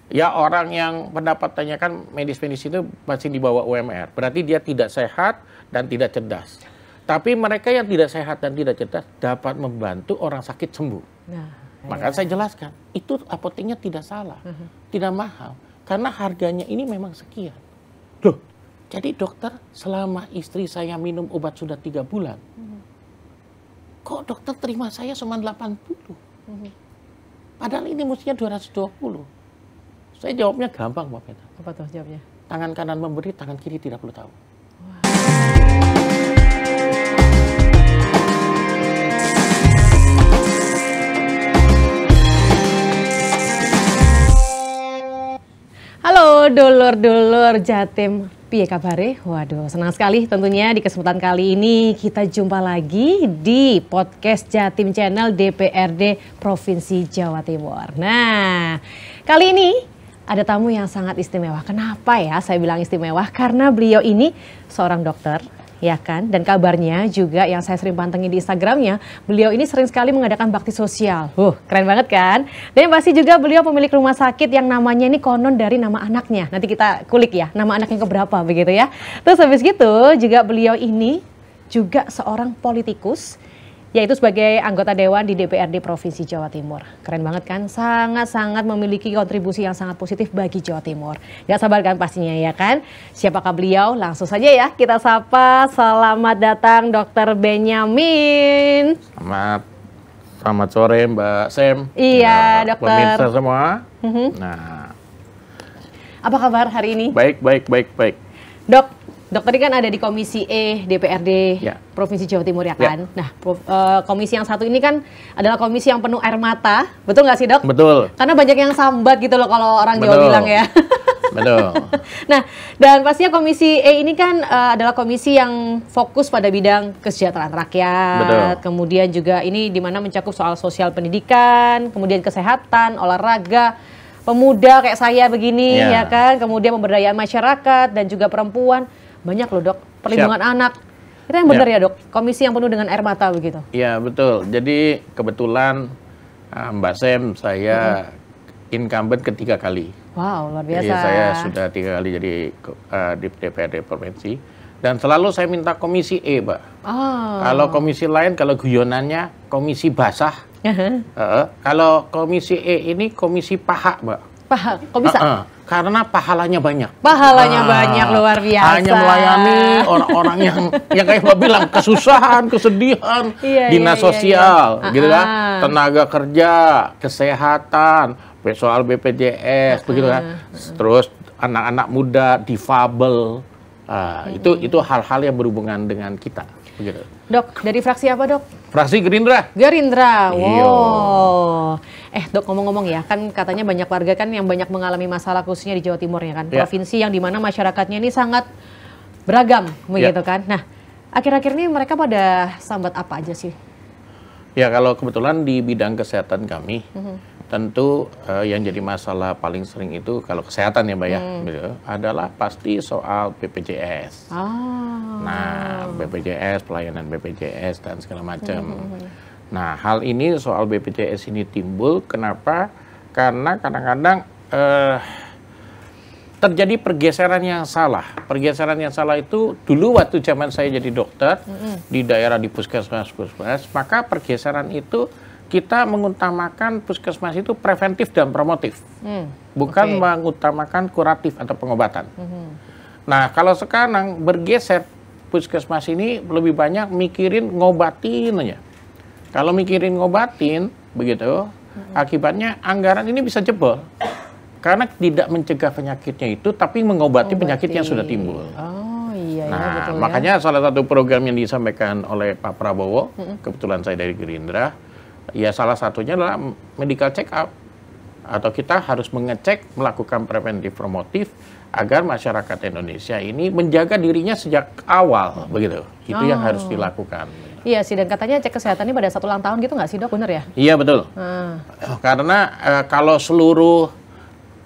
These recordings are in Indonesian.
Ya orang yang pendapatannya kan medis-medis itu masih di bawah UMR. Berarti dia tidak sehat dan tidak cerdas. Tapi mereka yang tidak sehat dan tidak cerdas dapat membantu orang sakit sembuh. Nah, Maka saya jelaskan, itu apoteknya tidak salah, tidak mahal. Karena harganya ini memang sekian. Loh, jadi dokter selama istri saya minum obat sudah 3 bulan, kok dokter terima saya cuma 80? Padahal ini mestinya 220. Saya jawabnya gampang, Pak Peter. apa tuh jawabnya? Tangan kanan memberi, tangan kiri tidak perlu tahu. Halo dulur-dulur Jatim, piye kabare? Waduh, senang sekali tentunya di kesempatan kali ini kita jumpa lagi di podcast Jatim Channel DPRD Provinsi Jawa Timur. Nah, kali ini ada tamu yang sangat istimewa. Kenapa ya saya bilang istimewa? Karena beliau ini seorang dokter, ya kan? Dan kabarnya juga yang saya sering pantengin di Instagramnya, beliau ini sering sekali mengadakan bakti sosial. Keren banget kan? Dan pasti juga beliau pemilik rumah sakit yang namanya ini konon dari nama anaknya. Nanti kita kulik ya, nama anaknya keberapa begitu ya. Terus habis gitu juga beliau ini juga seorang politikus, yaitu sebagai anggota dewan di DPRD Provinsi Jawa Timur. Keren banget kan? Sangat-sangat memiliki kontribusi yang sangat positif bagi Jawa Timur. Gak sabar kan pastinya ya kan? Siapakah beliau? Langsung saja ya kita sapa. Selamat datang Dr. Benyamin. Selamat sore Mbak Sem. Iya, dokter. Pemirsa semua. Nah, Apa kabar hari ini? baik. Dokter ini kan ada di Komisi E DPRD Ya. Provinsi Jawa Timur ya kan? Nah, komisi yang satu ini kan adalah komisi yang penuh air mata. Betul nggak sih dok? Betul. Karena banyak yang sambat gitu loh kalau orang Jawa Betul. bilang ya. Betul. Nah, dan pastinya Komisi E ini kan adalah komisi yang fokus pada bidang kesejahteraan rakyat. Betul. Kemudian juga ini dimana mencakup soal sosial pendidikan, kemudian kesehatan, olahraga, pemuda kayak saya begini ya kan. Kemudian pemberdayaan masyarakat dan juga perempuan. Banyak loh dok, perlindungan anak. Itu yang benar ya dok, komisi yang penuh dengan air mata begitu. Iya betul. Jadi kebetulan Mbak Sem saya incumbent ketiga kali. Wow, luar biasa. Jadi saya sudah 3 kali jadi di DPRD provinsi dan selalu saya minta komisi E, Mbak. Kalau komisi lain kalau guyonannya komisi basah. Kalau komisi E ini komisi paha, Mbak. Paha, kok bisa? Karena pahalanya banyak. Pahalanya banyak, luar biasa. Hanya melayani orang-orang yang kayak Mbak bilang kesusahan, kesedihan, dinas sosial, gitu kan, tenaga kerja, kesehatan, soal BPJS, begitu kan. Terus anak-anak muda, difabel, itu hal-hal yang berhubungan dengan kita, begitu. Dok, dari fraksi apa dok? Fraksi Gerindra. Gerindra, Iya. wow. Dok ngomong-ngomong ya, kan katanya banyak warga kan yang banyak mengalami masalah khususnya di Jawa Timur ya kan, provinsi yang dimana masyarakatnya ini sangat beragam, begitu kan. Nah, akhir-akhir ini mereka pada sambat apa aja sih? Ya kalau kebetulan di bidang kesehatan kami, tentu yang jadi masalah paling sering itu kalau kesehatan ya Mbak ya, gitu, adalah pasti soal BPJS. Nah, BPJS, pelayanan BPJS dan segala macam. Nah, hal ini soal BPJS ini timbul, kenapa? Karena kadang-kadang terjadi pergeseran yang salah. Pergeseran yang salah itu dulu waktu zaman saya jadi dokter, di daerah di puskesmas, maka pergeseran itu kita mengutamakan puskesmas itu preventif dan promotif, bukan mengutamakan kuratif atau pengobatan. Nah, kalau sekarang bergeser puskesmas ini lebih banyak mikirin ngobatin aja. Kalau mikirin ngobatin, begitu, akibatnya anggaran ini bisa jebol. Karena tidak mencegah penyakitnya itu, tapi mengobati penyakit yang sudah timbul. Nah, betul makanya salah satu program yang disampaikan oleh Pak Prabowo, kebetulan saya dari Gerindra, ya salah satunya adalah medical check up. Atau kita harus mengecek, melakukan preventif promotif, agar masyarakat Indonesia ini menjaga dirinya sejak awal, begitu. Itu yang harus dilakukan. Iya sih, dan katanya cek kesehatan ini pada 1 ulang tahun gitu nggak sih dok, bener ya? Iya betul. Karena kalau seluruh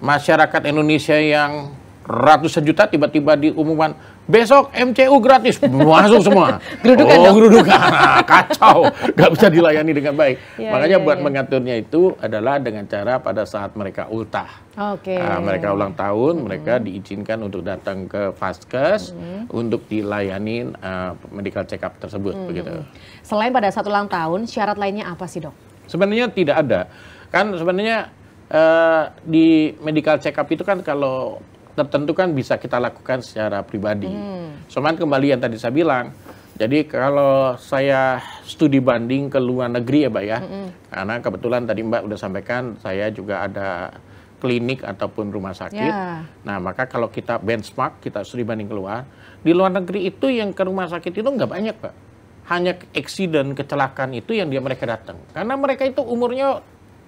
masyarakat Indonesia yang ratusan juta, tiba-tiba diumumkan besok MCU gratis, masuk semua. Gerudukan dong. Gerudukan, kacau, nggak bisa dilayani dengan baik. Ya, Makanya ya, buat ya. mengaturnya itu adalah dengan cara pada saat mereka ultah. Oke. Mereka ulang tahun, mereka diizinkan untuk datang ke Vaskes untuk dilayani medical check up tersebut, begitu. Selain pada saat ulang tahun, syarat lainnya apa sih dok? Sebenarnya tidak ada, kan sebenarnya di medical check up itu kan kalau tertentu kan bisa kita lakukan secara pribadi. Cuman kembali yang tadi saya bilang, jadi kalau saya studi banding ke luar negeri ya Mbak ya, karena kebetulan tadi Mbak udah sampaikan saya juga ada klinik ataupun rumah sakit. Ya. Nah maka kalau kita benchmark, kita studi banding keluar, di luar negeri itu yang ke rumah sakit itu nggak banyak Pak. Hanya accident, kecelakaan itu yang mereka datang. Karena mereka itu umurnya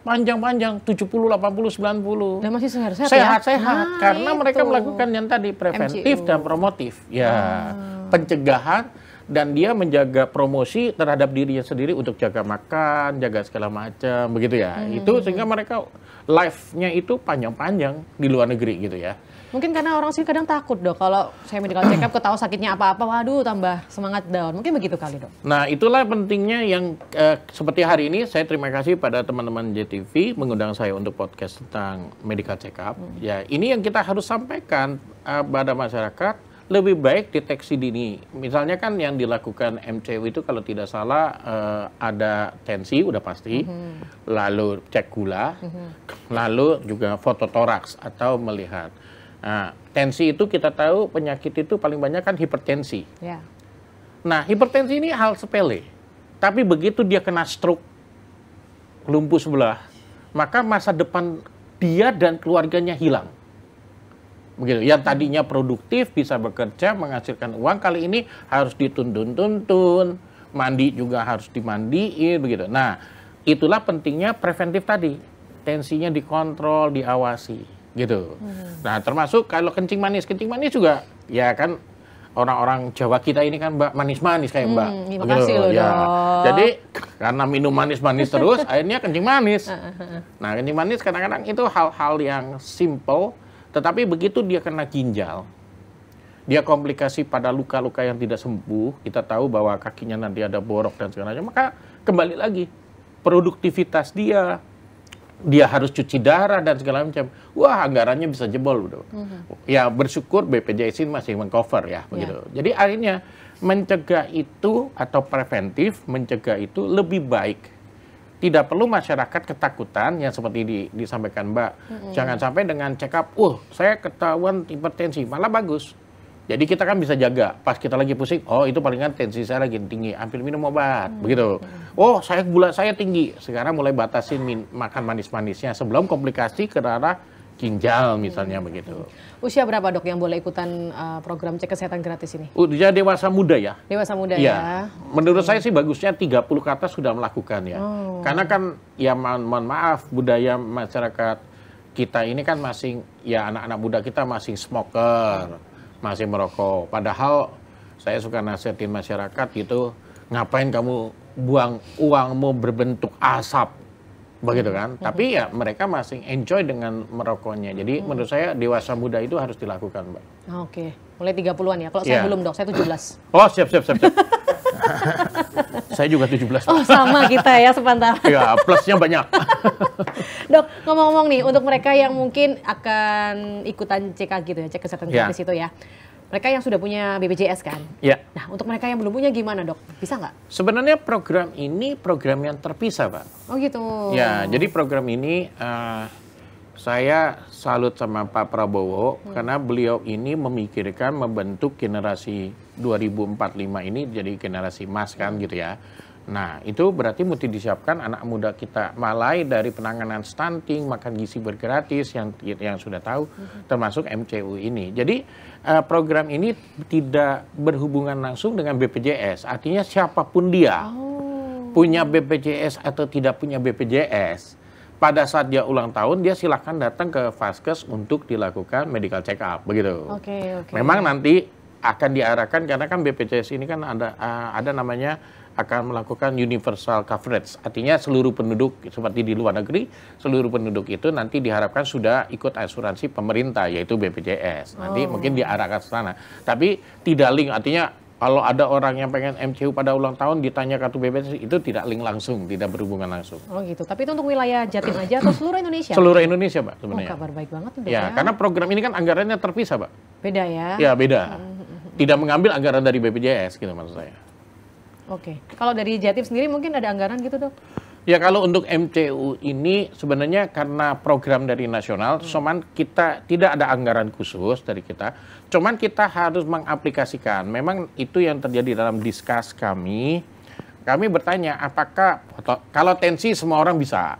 panjang-panjang, 70, 80, 90. Dan masih sehat-sehat ya? Sehat-sehat, karena mereka itu. melakukan yang tadi, preventif MCU. dan promotif. Ya, pencegahan, dan dia menjaga promosi terhadap dirinya sendiri untuk jaga makan, jaga segala macam, begitu ya. Itu sehingga mereka life-nya itu panjang-panjang di luar negeri gitu ya. Mungkin karena orang sih kadang takut dok, kalau saya medical check up ketahui sakitnya apa-apa, waduh tambah semangat down. Mungkin begitu kali dok. Nah itulah pentingnya yang seperti hari ini saya terima kasih pada teman-teman JTV mengundang saya untuk podcast tentang medical check up. Ya ini yang kita harus sampaikan pada masyarakat, lebih baik deteksi dini. Misalnya kan yang dilakukan MCU itu kalau tidak salah ada tensi udah pasti, lalu cek gula, lalu juga foto toraks atau melihat. Nah, tensi itu kita tahu penyakit itu paling banyak kan hipertensi. Ya. Nah, hipertensi ini hal sepele. Tapi begitu dia kena stroke, lumpuh sebelah, maka masa depan dia dan keluarganya hilang. Begitu. Yang tadinya produktif, bisa bekerja, menghasilkan uang, kali ini harus dituntun-tuntun, mandi juga harus dimandiin, begitu. Nah, itulah pentingnya preventif tadi. Tensinya dikontrol, diawasi. Gitu. Nah, termasuk kalau kencing manis juga, ya kan orang-orang Jawa kita ini kan Mbak manis-manis kayak Mbak. Terima kasih loh ya. dok. Jadi karena minum manis-manis terus, akhirnya kencing manis. Nah, kencing manis kadang-kadang itu hal-hal yang simple, tetapi begitu dia kena ginjal, dia komplikasi pada luka-luka yang tidak sembuh, kita tahu bahwa kakinya nanti ada borok dan segala macam, maka kembali lagi produktivitas dia harus cuci darah dan segala macam. Wah, anggarannya bisa jebol udah. Ya bersyukur BPJS ini masih mengcover ya, begitu. Jadi akhirnya mencegah itu atau preventif mencegah itu lebih baik. Tidak perlu masyarakat ketakutan yang seperti disampaikan Mbak. Jangan sampai dengan check up, saya ketahuan hipertensi, malah bagus. Jadi kita kan bisa jaga, pas kita lagi pusing, oh itu palingan tensi saya lagi tinggi, ambil minum obat, begitu. Oh gula saya tinggi, sekarang mulai batasin makan manis-manisnya sebelum komplikasi ke arah ginjal misalnya begitu. Usia berapa dok yang boleh ikutan program cek kesehatan gratis ini? Usia dewasa muda ya? Dewasa muda ya. Menurut saya sih bagusnya 30 ke atas sudah melakukan ya. Karena kan ya mohon maaf budaya masyarakat kita ini kan masih, ya anak-anak muda kita masih smoker. Masih merokok. Padahal saya suka nasihatin masyarakat gitu, ngapain kamu buang uangmu berbentuk asap, begitu kan? Tapi ya mereka masih enjoy dengan merokoknya. Jadi menurut saya dewasa muda itu harus dilakukan, Mbak. Oke, mulai 30-an ya. Kalau saya belum dok, saya 17. Oh siap. Saya juga 17. Oh sama kita ya sepantaran. Ya plusnya banyak. Dok, ngomong-ngomong nih, untuk mereka yang mungkin akan ikutan CK gitu ya, cek kesehatan gratis itu ya. Mereka yang sudah punya BPJS kan? Ya. Nah, untuk mereka yang belum punya gimana dok? Bisa nggak? Sebenarnya program ini program yang terpisah, Pak. Oh gitu. Ya, jadi program ini saya salut sama Pak Prabowo karena beliau ini memikirkan membentuk generasi 2045 ini jadi generasi emas kan gitu ya. Nah, itu berarti mesti disiapkan anak muda kita, mulai dari penanganan stunting, makan gizi bergratis yang sudah tahu, termasuk MCU ini. Jadi program ini tidak berhubungan langsung dengan BPJS, artinya siapapun dia, punya BPJS atau tidak punya BPJS, pada saat dia ulang tahun, dia silahkan datang ke Vaskes untuk dilakukan medical check up, begitu. Oke. Memang nanti akan diarahkan, karena kan BPJS ini kan ada namanya akan melakukan universal coverage. Artinya seluruh penduduk seperti di luar negeri, seluruh penduduk itu nanti diharapkan sudah ikut asuransi pemerintah, yaitu BPJS. Nanti mungkin diarahkan ke sana. Tapi tidak link, artinya kalau ada orang yang pengen MCU pada ulang tahun ditanya kartu BPJS, itu tidak link langsung, tidak berhubungan langsung. Oh gitu. Tapi itu untuk wilayah Jatim aja atau seluruh Indonesia? Seluruh Indonesia, Pak, sebenarnya. Oh, kabar baik banget tuh, ya, karena program ini kan anggarannya terpisah, Pak. Beda ya? Ya, beda. Tidak mengambil anggaran dari BPJS, gitu maksud saya. Oke. Kalau dari Jatim sendiri mungkin ada anggaran gitu, Dok? Ya, kalau untuk MCU ini sebenarnya karena program dari nasional, cuman kita tidak ada anggaran khusus dari kita. Cuman kita harus mengaplikasikan. Memang itu yang terjadi dalam diskus kami. Kami bertanya, apakah kalau tensi semua orang bisa,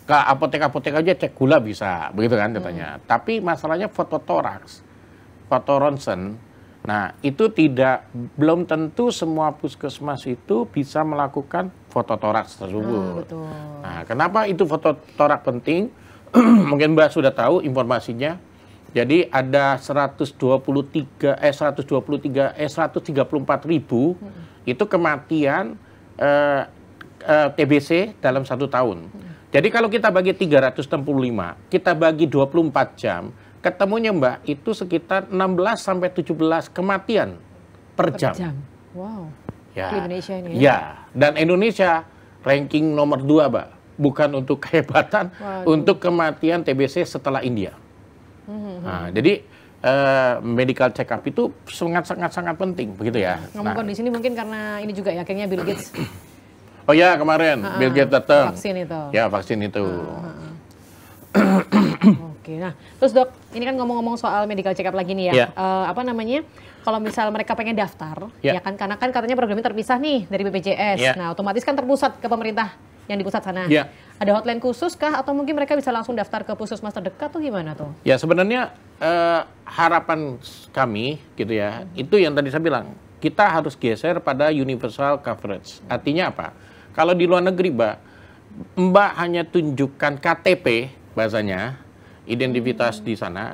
ke apotek-apotek aja cek gula bisa, begitu kan katanya. Tapi masalahnya fototoraks, foto ronsen. Nah, itu belum tentu semua puskesmas itu bisa melakukan fototoraks tersebut. Betul. Nah, kenapa itu fototoraks penting? Mungkin Mbak sudah tahu informasinya. Jadi ada 134 ribu itu kematian TBC dalam 1 tahun. Jadi kalau kita bagi 365, kita bagi 24 jam, ketemunya Mbak itu sekitar 16 sampai 17 kematian per jam. Wow. Ya. Di Indonesia ini ya. Ya, dan Indonesia ranking nomor 2, Mbak. Bukan untuk kehebatan, untuk kematian TBC setelah India. Nah, jadi medical check up itu sangat penting, begitu ya. Ngomong kondisi ini mungkin karena ini juga ya, akhirnya Bill Gates. Oh ya, kemarin Bill Gates datang. Vaksin itu. Ya, vaksin itu. Oke, nah terus Dok, ini kan ngomong-ngomong soal medical check up lagi nih ya. Apa namanya, kalau misal mereka pengen daftar, ya kan, karena kan katanya programnya terpisah nih dari BPJS. Nah, otomatis kan terpusat ke pemerintah yang di pusat sana. Ada hotline khusus kah, atau mungkin mereka bisa langsung daftar ke puskesmas terdekat tuh gimana tuh? Ya, sebenarnya harapan kami gitu ya, itu yang tadi saya bilang, kita harus geser pada universal coverage. Artinya apa? Kalau di luar negeri, Mbak hanya tunjukkan KTP, bahasanya, identitas di sana.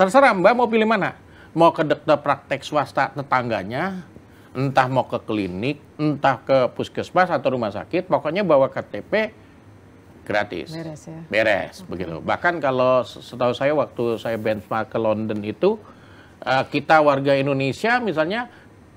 Terserah Mbak mau pilih mana. Mau ke dokter praktek swasta tetangganya, entah mau ke klinik, entah ke puskesmas atau rumah sakit, pokoknya bawa KTP gratis. Beres ya? Beres, begitu. Bahkan kalau setahu saya waktu saya benchmark ke London itu, kita warga Indonesia misalnya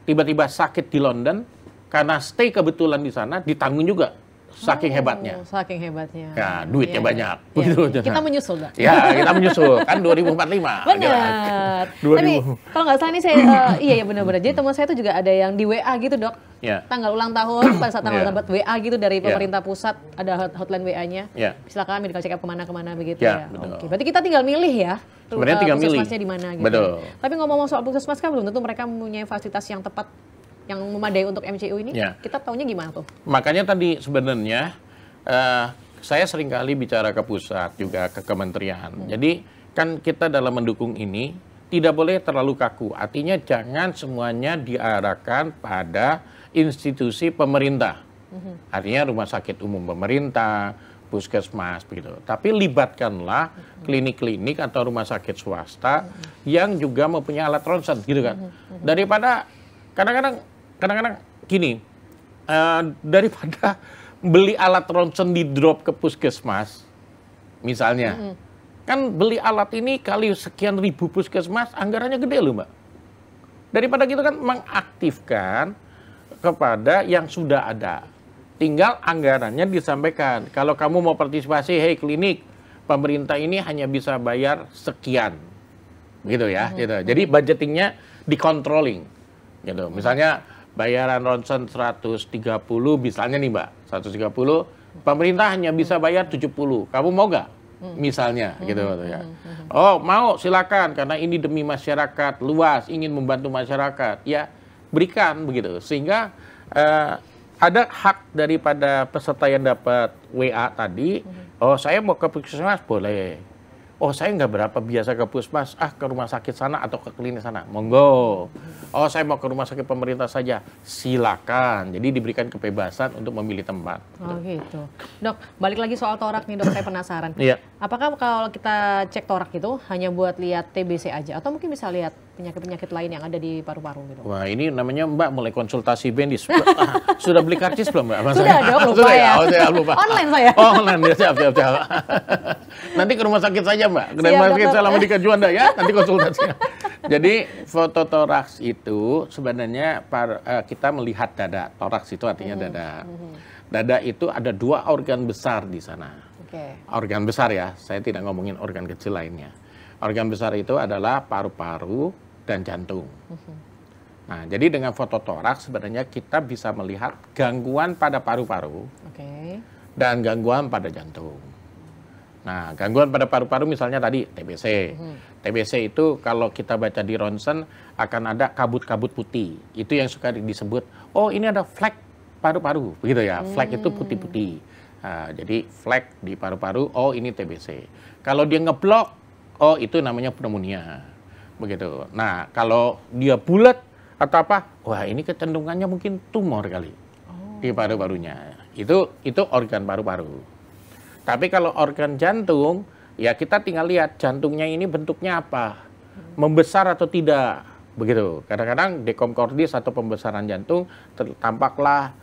tiba-tiba sakit di London, karena stay kebetulan di sana, ditanggung juga. Saking hebatnya. Saking hebatnya. Ya, duitnya banyak. Kita menyusul, Mbak. Ya, kita menyusul. Kan 2045. Benar. Tapi kalau nggak salah ini saya, iya benar-benar. Jadi teman saya itu juga ada yang di WA gitu, Dok. Tanggal ulang tahun, pada saat tanggal dapat WA gitu dari pemerintah pusat, ada hotline WA-nya. Silakan medical check up kemana-kemana begitu ya. Oke. Berarti kita tinggal milih ya. Sebenarnya tinggal milih. Puskesmasnya di mana gitu. Betul. Tapi ngomong-ngomong soal puskesmas kan belum tentu mereka mempunyai fasilitas yang tepat, yang memadai untuk MCU ini. Kita taunya gimana tuh? Makanya tadi sebenarnya saya seringkali bicara ke pusat juga ke kementerian. Jadi kan kita dalam mendukung ini tidak boleh terlalu kaku. Artinya jangan semuanya diarahkan pada institusi pemerintah. Artinya rumah sakit umum pemerintah, puskesmas begitu. Tapi libatkanlah klinik-klinik atau rumah sakit swasta yang juga mempunyai alat ronsen gitu kan. Daripada kadang-kadang gini, daripada beli alat ronsen di drop ke puskesmas, misalnya, kan beli alat ini kali sekian ribu puskesmas, anggarannya gede loh Mbak. Daripada gitu kan mengaktifkan kepada yang sudah ada. Tinggal anggarannya disampaikan. Kalau kamu mau partisipasi, hey klinik, pemerintah ini hanya bisa bayar sekian. Gitu ya. Gitu. Jadi budgetingnya dikontrolling. Gitu. Misalnya bayaran ronsen 130 misalnya nih Mbak, 130, pemerintah hanya bisa bayar 70. Kamu mau nggak? Misalnya gitu ya. Oh, mau silakan karena ini demi masyarakat luas, ingin membantu masyarakat. Ya, berikan begitu. Sehingga ada hak daripada peserta yang dapat WA tadi. Oh, saya mau ke puskesmas boleh. Oh, saya nggak berapa biasa ke puskesmas, ke rumah sakit sana atau ke klinik sana, monggo. Oh, saya mau ke rumah sakit pemerintah saja, silakan. Jadi diberikan kebebasan untuk memilih tempat. Oh gitu. Dok, balik lagi soal torak nih Dok, saya penasaran. Apakah kalau kita cek torak itu hanya buat lihat TBC aja atau mungkin bisa lihat penyakit-penyakit lain yang ada di paru-paru gitu? Wah, ini namanya Mbak mulai konsultasi medis. Sudah beli karcis belum, Mbak? Sudah dong, lupa Sudah ya. Oh, saya lupa. Online saya. Oh, online. Siap. Nanti ke rumah sakit saja, Mbak. Ke rumah sakit Salamudika Juanda ya, nanti konsultasi. Jadi fototoraks itu sebenarnya kita melihat dada. Toraks itu artinya dada. Dada itu ada 2 organ besar di sana. Organ besar ya, saya tidak ngomongin organ kecil lainnya. Organ besar itu adalah paru-paru dan jantung. Nah, jadi dengan fototoraks sebenarnya kita bisa melihat gangguan pada paru-paru dan gangguan pada jantung. Nah, gangguan pada paru-paru misalnya tadi TBC. TBC itu kalau kita baca di ronsen akan ada kabut-kabut putih. Itu yang suka disebut, oh ini ada flek paru-paru, begitu ya. Flek itu putih-putih. Nah, jadi flek di paru-paru, oh ini TBC. Kalau dia ngeblok, oh itu namanya pneumonia. Begitu. Nah, kalau dia bulat atau apa, wah ini kecenderungannya mungkin tumor kali di paru-parunya. Itu organ paru-paru. Tapi kalau organ jantung, ya kita tinggal lihat jantungnya ini bentuknya apa. Membesar atau tidak. Begitu. Kadang-kadang dekomkordis atau pembesaran jantung tampaklah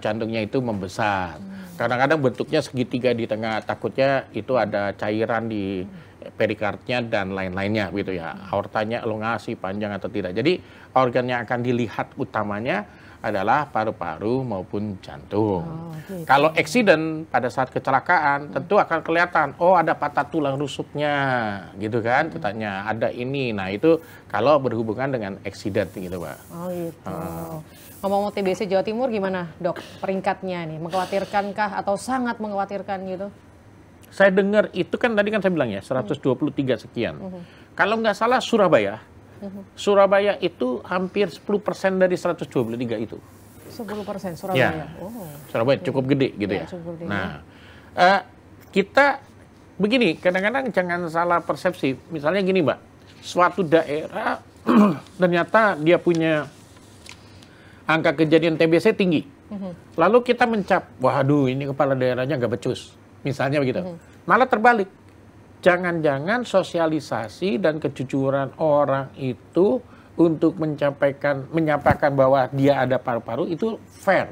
jantungnya itu membesar. Kadang-kadang bentuknya segitiga di tengah, takutnya itu ada cairan di perikardnya dan lain-lainnya gitu ya. Aortanya elongasi, panjang atau tidak. Jadi organ yang akan dilihat utamanya adalah paru-paru maupun jantung. Kalau accident pada saat kecelakaan tentu akan kelihatan, oh ada patah tulang rusuknya gitu kan, katanya ada ini. Nah itu kalau berhubungan dengan accident gitu, Pak. Oh gitu. Ngomong-ngomong TBC Jawa Timur gimana, Dok? Peringkatnya nih, mengkhawatirkankah atau sangat mengkhawatirkan gitu? Saya dengar itu kan tadi kan saya bilang ya 123 sekian. Kalau nggak salah Surabaya, Surabaya itu hampir 10% dari 123 itu. 10% Surabaya. Ya. Surabaya cukup gede gitu ya. Cukup gede. Nah, kita begini, kadang-kadang jangan salah persepsi. Misalnya gini, Mbak, suatu daerah ternyata dia punya angka kejadian TBC tinggi. Lalu kita mencap, waduh ini kepala daerahnya nggak becus. Misalnya begitu. Malah terbalik. Jangan-jangan sosialisasi dan kejujuran orang itu untuk menyampaikan bahwa dia ada paru-paru itu fair.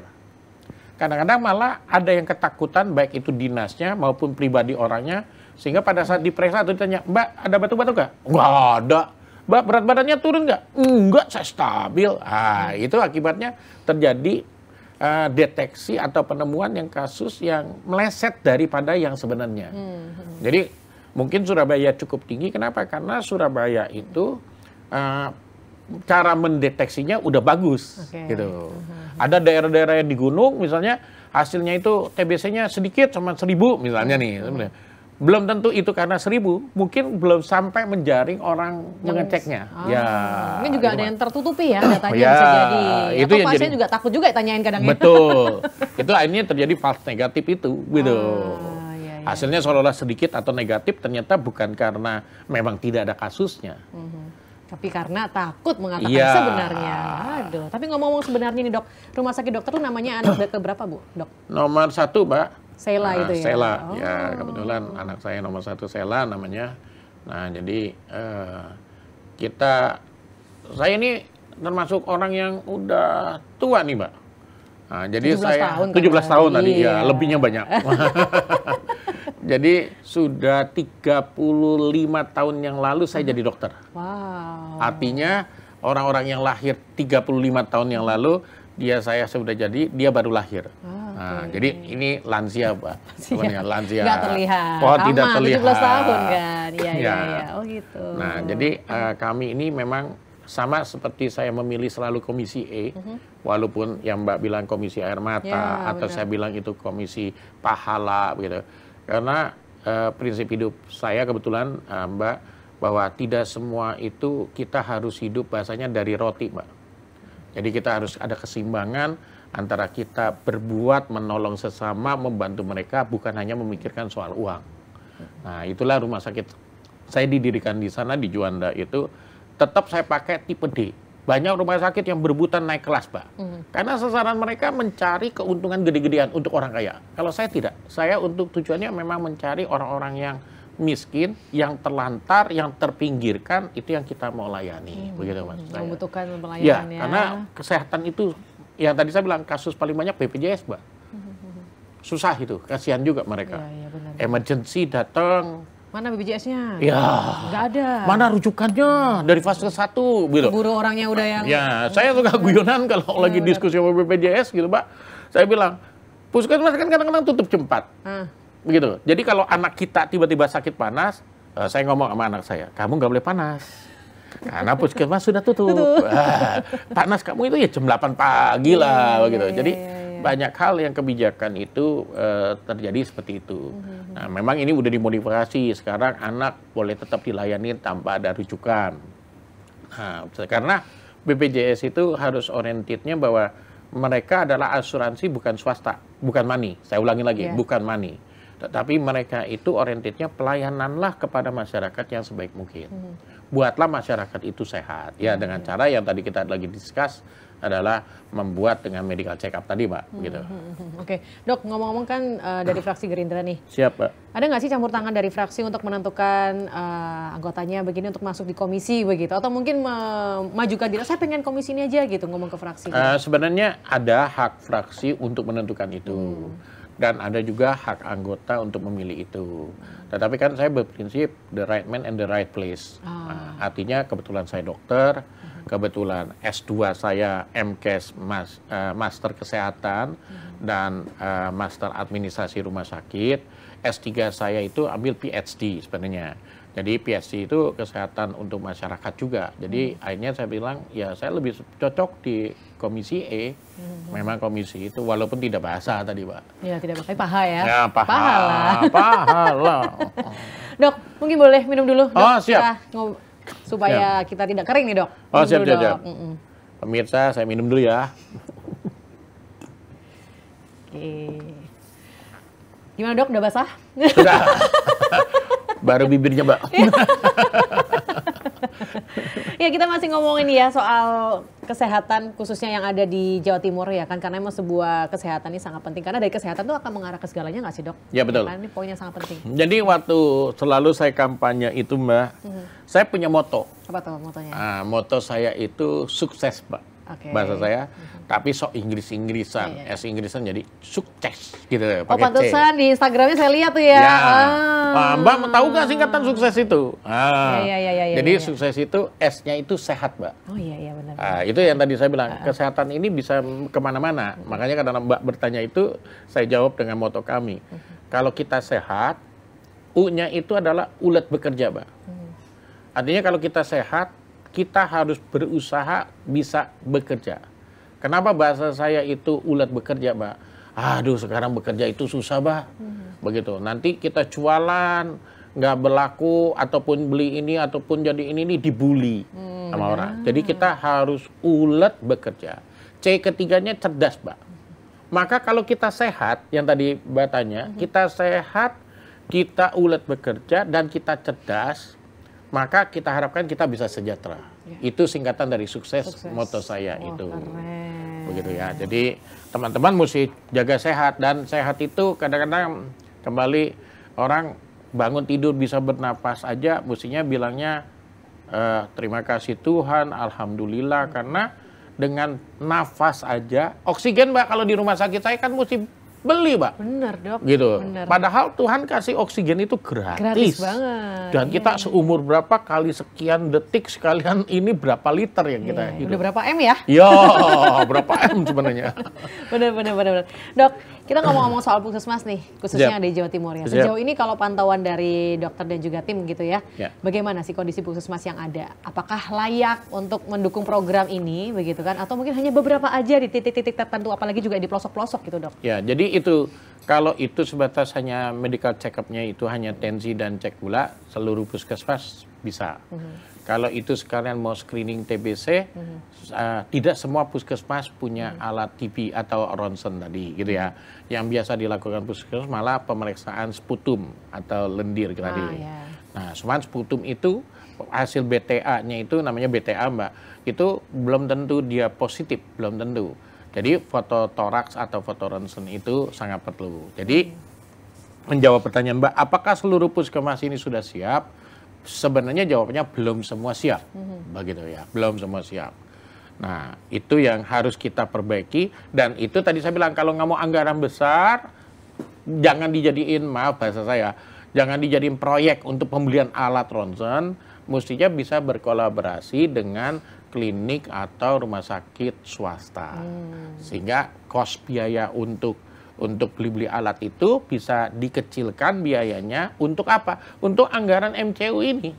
Kadang-kadang malah ada yang ketakutan baik itu dinasnya maupun pribadi orangnya. Sehingga pada saat diperiksa atau ditanya, Mbak ada batu-batu nggak? Nggak ada. Mbak, berat badannya turun nggak? Enggak, saya stabil. Itu akibatnya terjadi deteksi atau penemuan yang kasus yang meleset daripada yang sebenarnya. Jadi mungkin Surabaya cukup tinggi. Kenapa? Karena Surabaya itu cara mendeteksinya udah bagus. Gitu. Ada daerah-daerah yang di gunung misalnya hasilnya itu TBC-nya sedikit sama 1000 misalnya nih. Belum tentu itu karena 1000, mungkin belum sampai menjaring orang mengeceknya. Mungkin juga ada yang tertutupi ya datanya bisa jadi. Itu atau pasien juga takut juga tanyain kadang-kadang. Betul. Itu akhirnya terjadi false negatif itu, gitu. Hasilnya seolah-olah sedikit atau negatif, ternyata bukan karena memang tidak ada kasusnya. Tapi karena takut mengatakan sebenarnya. Aduh, tapi ngomong-ngomong sebenarnya nih, Dok, rumah sakit dokter tuh namanya anak keberapa, Bu, Dok? Nomor 1, Mbak. Sela itu ya? Sela, ya kebetulan anak saya nomor 1 Sela namanya. Nah jadi saya ini termasuk orang yang udah tua nih, Mbak. Nah, jadi 17 tahun tadi, ya lebihnya banyak. Jadi sudah 35 tahun yang lalu saya jadi dokter. Wow. Artinya orang-orang yang lahir 35 tahun yang lalu saya sudah jadi, dia baru lahir. Nah, jadi ini lansia, Pak. Lansia. Nggak terlihat. Oh, tidak terlihat. 17 tahun kan. Iya. Oh gitu. Nah, jadi kami ini memang sama seperti saya memilih selalu komisi E, walaupun yang Mbak bilang komisi air mata, atau saya bilang itu komisi pahala, gitu. Karena prinsip hidup saya kebetulan, Mbak, bahwa tidak semua itu kita harus hidup bahasanya dari roti, Mbak. Jadi kita harus ada keseimbangan antara kita berbuat, menolong sesama, membantu mereka, bukan hanya memikirkan soal uang. Nah, itulah rumah sakit saya didirikan di sana, di Juanda itu, tetap saya pakai tipe D. Banyak rumah sakit yang berebutan naik kelas, Pak. Karena sasaran mereka mencari keuntungan gede-gedean untuk orang kaya. Kalau saya tidak. Saya untuk tujuannya memang mencari orang-orang yang miskin, yang terlantar, yang terpinggirkan, itu yang kita mau layani. Begitu maksud saya. Membutuhkan pelayanan Ya, ya. karena kesehatan itu, yang tadi saya bilang, kasus paling banyak BPJS, Mbak. Susah itu, kasihan juga mereka. Iya, benar. Emergency datang, Mana BPJS-nya? ya, Nggak ada. mana rujukannya dari fase 1, gitu. Buru orangnya udah yang... Ya, saya suka guyonan kalau lagi diskusi sama BPJS gitu, Pak. Saya bilang, puskesmas kan kadang-kadang tutup jam 4. Begitu. Jadi kalau anak kita tiba-tiba sakit panas, saya ngomong sama anak saya, kamu nggak boleh panas. Karena puskesmas sudah tutup. Panas kamu itu ya jam 8 pagi lah, begitu. Jadi banyak hal yang kebijakan itu terjadi seperti itu. Nah, memang ini udah dimodifikasi. Sekarang anak boleh tetap dilayani tanpa ada rujukan. Nah, karena BPJS itu harus orientednya bahwa mereka adalah asuransi bukan swasta, bukan money. Saya ulangi lagi, bukan money. Tetapi mereka itu orientednya pelayananlah kepada masyarakat yang sebaik mungkin. Buatlah masyarakat itu sehat. Ya, dengan cara yang tadi kita lagi discuss adalah membuat dengan medical check up tadi, Pak. Gitu. Oke, Dok, ngomong-ngomong kan dari fraksi Gerindra nih. Siap, Pak. Ada nggak sih campur tangan dari fraksi untuk menentukan anggotanya begini untuk masuk di komisi begitu? Atau mungkin memajukan diri, saya pengen komisi ini aja gitu, ngomong ke fraksi. Sebenarnya ada hak fraksi untuk menentukan itu. Dan ada juga hak anggota untuk memilih itu. Tetapi kan saya berprinsip the right man and the right place. Artinya kebetulan saya dokter, kebetulan S2 saya MKes Master Kesehatan dan Master Administrasi Rumah Sakit. S3 saya itu ambil PhD sebenarnya. Jadi PhD itu kesehatan untuk masyarakat juga. Jadi akhirnya saya bilang, ya saya lebih cocok di komisi E. Memang komisi itu, walaupun tidak bahasa tadi, Pak. Ya, tidak pakai paha ya. Ya, Pahala. pahala. Dok, mungkin boleh minum dulu, Dok. Oh, siap. Supaya kita tidak kering nih, Dok. Oh, Minum siap, dulu, siap, Dok. siap. Pemirsa, saya minum dulu ya. Oke. Gimana, Dok? Udah basah? Sudah. Baru bibirnya, Mbak. Ya, kita masih ngomongin ya soal kesehatan khususnya yang ada di Jawa Timur ya kan, karena emang sebuah kesehatan ini sangat penting, karena dari kesehatan itu akan mengarah ke segalanya nggak sih, Dok? Ya, betul. Karena ini poinnya sangat penting. Jadi waktu selalu saya kampanye itu, Mbak, saya punya moto. Apa tuh motonya? Moto saya itu sukses, Mbak. Oke. Bahasa saya, tapi sok Inggris-Inggrisan, Inggrisan jadi sukses gitu. Oh, pantesan di Instagramnya saya lihat tuh ya. Mbak tahu nggak singkatan sukses itu? Jadi ya. sukses itu S-nya itu sehat, Mbak. Oh iya benar. Itu yang tadi saya bilang, kesehatan ini bisa kemana-mana. Makanya karena Mbak bertanya itu, saya jawab dengan moto kami. Kalau kita sehat, U-nya itu adalah ulet bekerja, Mbak. Artinya kalau kita sehat, kita harus berusaha bisa bekerja. Kenapa bahasa saya itu ulet bekerja, Mbak? Aduh, sekarang bekerja itu susah, Mbak. Begitu. Nanti kita jualan, nggak berlaku, ataupun beli ini, ataupun jadi ini dibully sama orang. Jadi kita harus ulet bekerja. C ketiganya cerdas, Mbak. Maka kalau kita sehat, yang tadi Mbak tanya, kita sehat, kita ulet bekerja, dan kita cerdas, maka kita harapkan kita bisa sejahtera. Itu singkatan dari sukses. Moto saya itu. Keren. Begitu ya. Jadi teman-teman mesti jaga sehat, dan sehat itu kadang-kadang kembali orang bangun tidur bisa bernapas aja, mestinya bilangnya terima kasih Tuhan, alhamdulillah, karena dengan nafas aja, oksigen, Mbak, kalau di rumah sakit saya kan mesti beli, Mbak. Bener, Dok. Gitu. Bener. Padahal Tuhan kasih oksigen itu gratis. Gratis banget. Dan kita seumur berapa kali sekian detik sekalian ini berapa liter yang kita hidup. Udah berapa M ya? Ya, berapa M sebenarnya. Bener. Dok, kita ngomong-ngomong soal puskesmas nih, khususnya yang di Jawa Timur ya. Sejauh ini kalau pantauan dari dokter dan juga tim gitu ya, bagaimana sih kondisi puskesmas yang ada? Apakah layak untuk mendukung program ini begitu kan? Atau mungkin hanya beberapa aja di titik-titik tertentu, apalagi juga di pelosok-pelosok gitu, Dok? Ya, jadi itu kalau itu sebatas hanya medical check-up-nya itu hanya tensi dan cek gula, seluruh puskesmas bisa. Kalau itu sekalian mau screening TBC, tidak semua puskesmas punya alat TB atau ronsen tadi, gitu ya. Yang biasa dilakukan puskesmas malah pemeriksaan sputum atau lendir tadi. Nah, cuman sputum itu hasil BTA-nya itu namanya BTA, Mbak. Itu belum tentu dia positif, belum tentu. Jadi foto toraks atau foto ronsen itu sangat perlu. Jadi menjawab pertanyaan Mbak, apakah seluruh puskesmas ini sudah siap? Sebenarnya jawabannya belum semua siap, begitu ya, belum semua siap. Nah, itu yang harus kita perbaiki, dan itu tadi saya bilang kalau nggak mau anggaran besar, jangan dijadiin, maaf bahasa saya, jangan dijadiin proyek untuk pembelian alat ronsen, mestinya bisa berkolaborasi dengan klinik atau rumah sakit swasta. Sehingga kos biaya untuk beli-beli alat itu bisa dikecilkan biayanya untuk apa? Untuk anggaran MCU ini.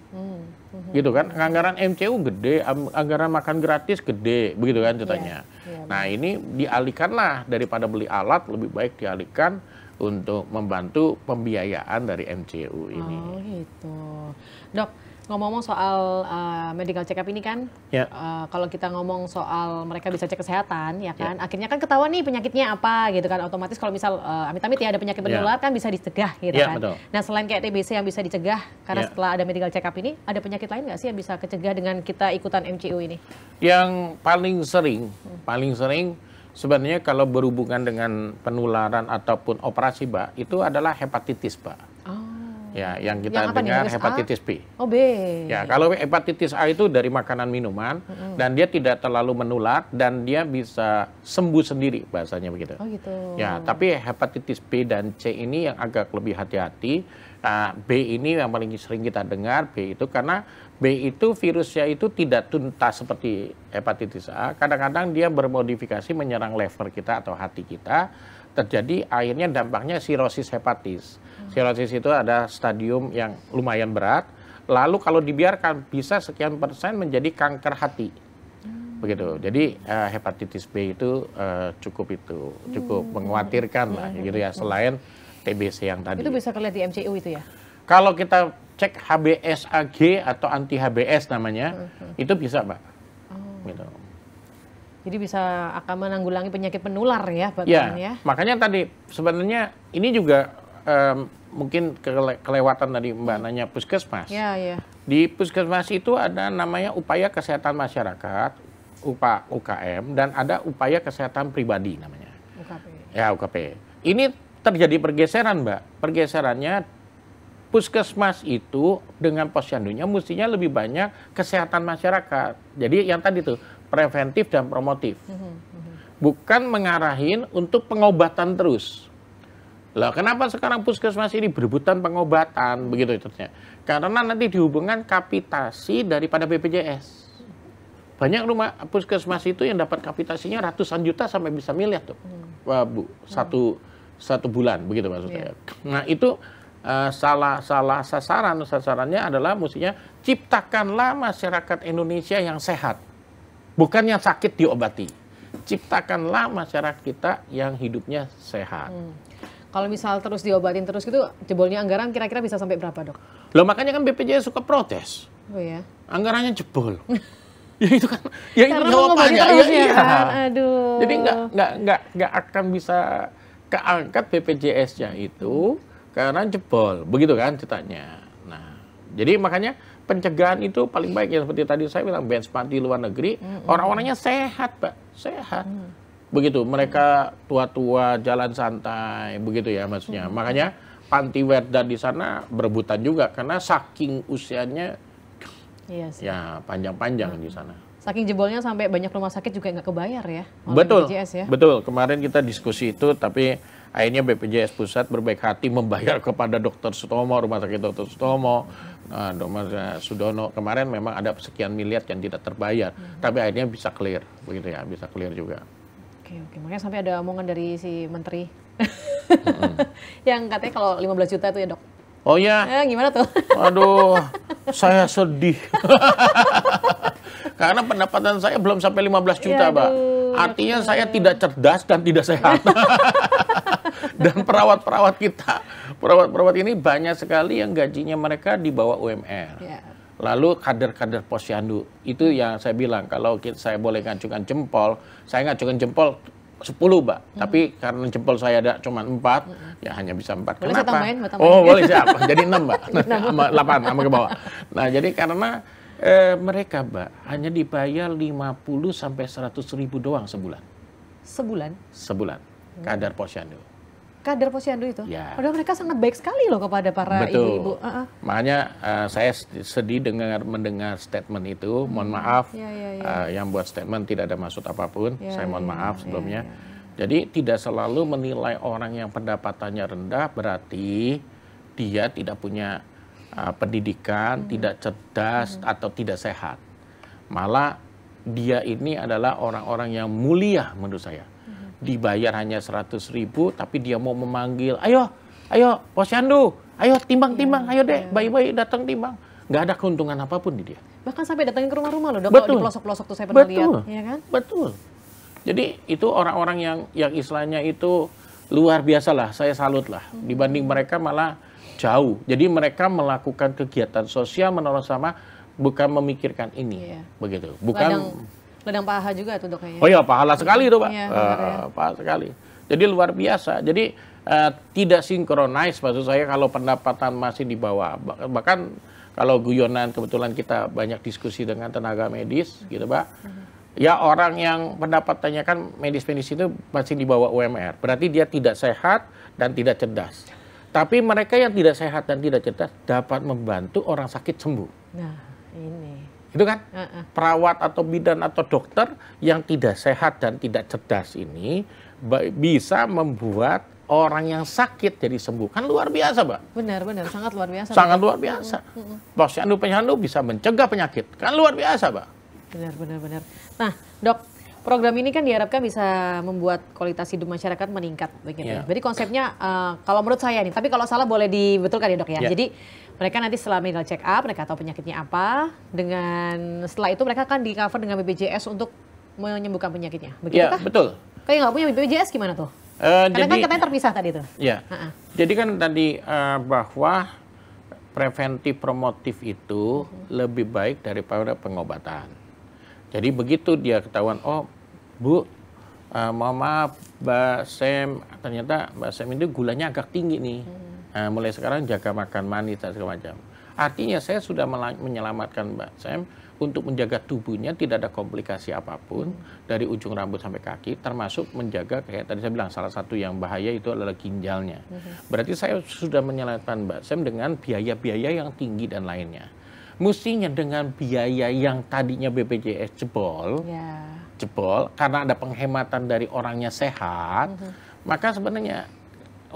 Gitu kan? Anggaran MCU gede, anggaran makan gratis gede, begitu kan ceritanya. Nah, ini dialihkanlah daripada beli alat, lebih baik dialihkan untuk membantu pembiayaan dari MCU ini. Oh gitu. Dok, ngomong-ngomong soal medical check up ini kan, kalau kita ngomong soal mereka bisa cek kesehatan, ya kan, akhirnya kan ketahuan nih penyakitnya apa gitu kan, otomatis kalau misal amit-amit ya ada penyakit menular kan bisa dicegah gitu kan. Betul. Nah, selain kayak TBC yang bisa dicegah, karena setelah ada medical check up ini, ada penyakit lain nggak sih yang bisa kecegah dengan kita ikutan MCU ini? Yang paling sering sebenarnya kalau berhubungan dengan penularan ataupun operasi, Mbak, itu adalah hepatitis, Mbak. Ya, yang kita dengar hepatitis B. Oh, B. Ya, kalau hepatitis A itu dari makanan minuman dan dia tidak terlalu menular dan dia bisa sembuh sendiri, bahasanya begitu. Oh, gitu. Ya, tapi hepatitis B dan C ini yang agak lebih hati-hati. B ini yang paling sering kita dengar, B itu karena B itu virusnya itu tidak tuntas seperti hepatitis A. Kadang-kadang dia bermodifikasi menyerang lever kita atau hati kita. Terjadi akhirnya dampaknya sirosis hepatis. Sirosis itu ada stadium yang lumayan berat, lalu kalau dibiarkan bisa sekian persen menjadi kanker hati. Begitu. Jadi hepatitis B itu cukup mengkhawatirkan lah gitu ya, selain TBC yang tadi. Itu bisa kelihatan di MCU itu ya? Kalau kita cek HBsAg atau anti HBs namanya, itu bisa, Mbak. Gitu. Jadi bisa akan menanggulangi penyakit menular ya, ya. Makanya tadi sebenarnya ini juga mungkin kelewatan tadi Mbak nanya puskesmas. Di puskesmas itu ada namanya upaya kesehatan masyarakat, UKM, dan ada upaya kesehatan pribadi namanya. UKP. Ya, UKP. Ini terjadi pergeseran, Mbak. Pergeserannya puskesmas itu dengan posyandunya mestinya lebih banyak kesehatan masyarakat. Jadi yang tadi tuh preventif dan promotif. Bukan mengarahin untuk pengobatan terus. Lah, kenapa sekarang puskesmas ini berebutan pengobatan begitu terusnya? Karena nanti dihubungkan kapitasi daripada BPJS. Banyak rumah puskesmas itu yang dapat kapitasinya ratusan juta sampai bisa miliar tuh. Wah, Bu, satu bulan begitu maksud saya. Nah, itu salah sasarannya adalah mestinya ciptakanlah masyarakat Indonesia yang sehat. Bukan yang sakit diobati. Ciptakanlah masyarakat kita yang hidupnya sehat. Kalau misal terus diobatin terus gitu, jebolnya anggaran kira-kira bisa sampai berapa, Dok? Loh, makanya kan BPJS suka protes. Oh ya? Anggarannya jebol. Ya itu kan, ya itu jawabannya. Aduh. Jadi nggak akan bisa keangkat BPJS-nya itu karena jebol. Begitu kan ceritanya. Nah, jadi makanya pencegahan itu paling baik ya, seperti tadi saya bilang benchmark di luar negeri, orang-orangnya sehat, Pak, sehat. Begitu, mereka tua-tua jalan santai, begitu ya maksudnya. Makanya Pantiwerda di sana berebutan juga karena saking usianya ya panjang-panjang di sana. Saking jebolnya sampai banyak rumah sakit juga nggak kebayar ya. Betul, BPJS ya. Betul. Kemarin kita diskusi itu, tapi akhirnya BPJS Pusat berbaik hati membayar kepada Dr. Sutomo, Rumah Sakit Dr. Sutomo, Dr. Sudono. Kemarin memang ada sekian miliar yang tidak terbayar, tapi akhirnya bisa clear, begitu ya, bisa clear juga. Oke, makanya sampai ada omongan dari si Menteri yang katanya kalau 15 juta itu ya, Dok. Oh ya. Gimana tuh? Aduh, saya sedih. Karena pendapatan saya belum sampai 15 juta, Mbak. Artinya saya tidak cerdas dan tidak sehat. Dan perawat-perawat kita, perawat-perawat ini banyak sekali yang gajinya mereka di bawah UMR. Lalu kader-kader posyandu, itu yang saya bilang, kalau saya boleh ngacungkan jempol, saya ngacungkan jempol 10, Mbak. Tapi karena jempol saya ada cuma 4, ya hanya bisa 4. Boleh kenapa? Tambahin. Oh, boleh siapa? Jadi 6, Mbak. 8 sama ke bawah. Nah, jadi karena mereka, Mbak, hanya dibayar 50 sampai 100 ribu doang sebulan. Sebulan? Sebulan. Kadar posyandu. kader Posyandu itu? Ya. Padahal mereka sangat baik sekali loh kepada para ibu-ibu. Makanya saya sedih mendengar statement itu. Mohon maaf, yang buat statement tidak ada maksud apapun. Saya mohon maaf sebelumnya. Jadi tidak selalu menilai orang yang pendapatannya rendah berarti dia tidak punya pendidikan, tidak cerdas atau tidak sehat. Malah dia ini adalah orang-orang yang mulia menurut saya. Dibayar hanya 100.000 tapi dia mau memanggil, ayo Posyandu, ayo timbang-timbang, ayo deh, bayi-bayi datang timbang. Nggak ada keuntungan apapun di dia. Bahkan sampai datangin ke rumah-rumah loh, dok. Betul. Kalau di pelosok-pelosok tuh saya pernah lihat, ya kan? Betul. Jadi itu orang-orang yang istilahnya itu luar biasa lah, saya salut lah. Dibanding mereka malah jauh. Jadi mereka melakukan kegiatan sosial menolong sama, bukan memikirkan ini, begitu. Bukan. Ladang paha juga tuh dok kayaknya. Oh iya, pahala sekali tuh Pak. Iya, pahala sekali. Jadi luar biasa. Jadi tidak sinkronis maksud saya kalau pendapatan masih di bawah. Bahkan kalau guyonan kebetulan kita banyak diskusi dengan tenaga medis gitu Pak. Ya orang yang pendapatannya kan medis-medis itu masih di bawah UMR. Berarti dia tidak sehat dan tidak cerdas. Tapi mereka yang tidak sehat dan tidak cerdas dapat membantu orang sakit sembuh. Nah, ini. Itu kan perawat atau bidan atau dokter yang tidak sehat dan tidak cerdas ini bisa membuat orang yang sakit jadi sembuh. Kan luar biasa, Mbak. Benar, sangat luar biasa. Sangat luar biasa. Posyandu bisa mencegah penyakit. Kan luar biasa, Mbak. Benar. Nah, dok, program ini kan diharapkan bisa membuat kualitas hidup masyarakat meningkat begitu. Jadi konsepnya kalau menurut saya nih, tapi kalau salah boleh dibetulkan ya dok ya. Jadi mereka nanti setelah medical check up, mereka tahu penyakitnya apa. Setelah itu mereka akan di cover dengan BPJS untuk menyembuhkan penyakitnya. Begitu kah? Betul. Kayak nggak punya BPJS gimana tuh? Karena kan katanya terpisah tadi tuh. Ya. Jadi kan tadi bahwa preventif promotif itu lebih baik daripada pengobatan. Jadi begitu dia ketahuan, oh Bu, mohon maaf Mbak Sem, ternyata Mbak Sem itu gulanya agak tinggi nih. Mulai sekarang jaga makan manis dan segala macam. Artinya saya sudah menyelamatkan Mbak Sem untuk menjaga tubuhnya tidak ada komplikasi apapun dari ujung rambut sampai kaki, termasuk menjaga kayak tadi saya bilang salah satu yang bahaya itu adalah ginjalnya. Berarti saya sudah menyelamatkan Mbak Sem dengan biaya-biaya yang tinggi dan lainnya. Mestinya dengan biaya yang tadinya BPJS jebol karena ada penghematan dari orangnya sehat, maka sebenarnya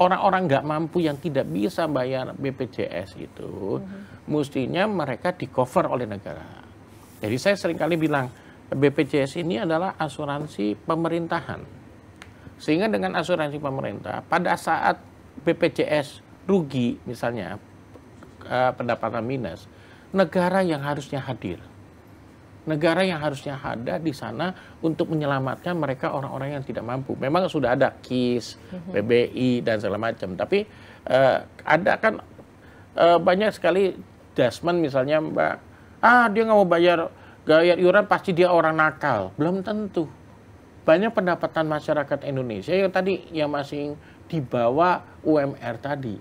orang-orang nggak mampu yang tidak bisa bayar BPJS itu, mestinya mereka di-cover oleh negara. Jadi saya seringkali bilang, BPJS ini adalah asuransi pemerintahan. Sehingga dengan asuransi pemerintah, pada saat BPJS rugi misalnya, pendapatan minus, negara yang harusnya hadir. Negara yang harusnya ada di sana untuk menyelamatkan mereka orang-orang yang tidak mampu. Memang sudah ada KIS, PBI, dan segala macam. Tapi ada kan banyak sekali dasmen misalnya Mbak, dia nggak mau bayar gaya iuran pasti dia orang nakal. Belum tentu. Banyak pendapatan masyarakat Indonesia yang tadi yang masih di bawah UMR tadi.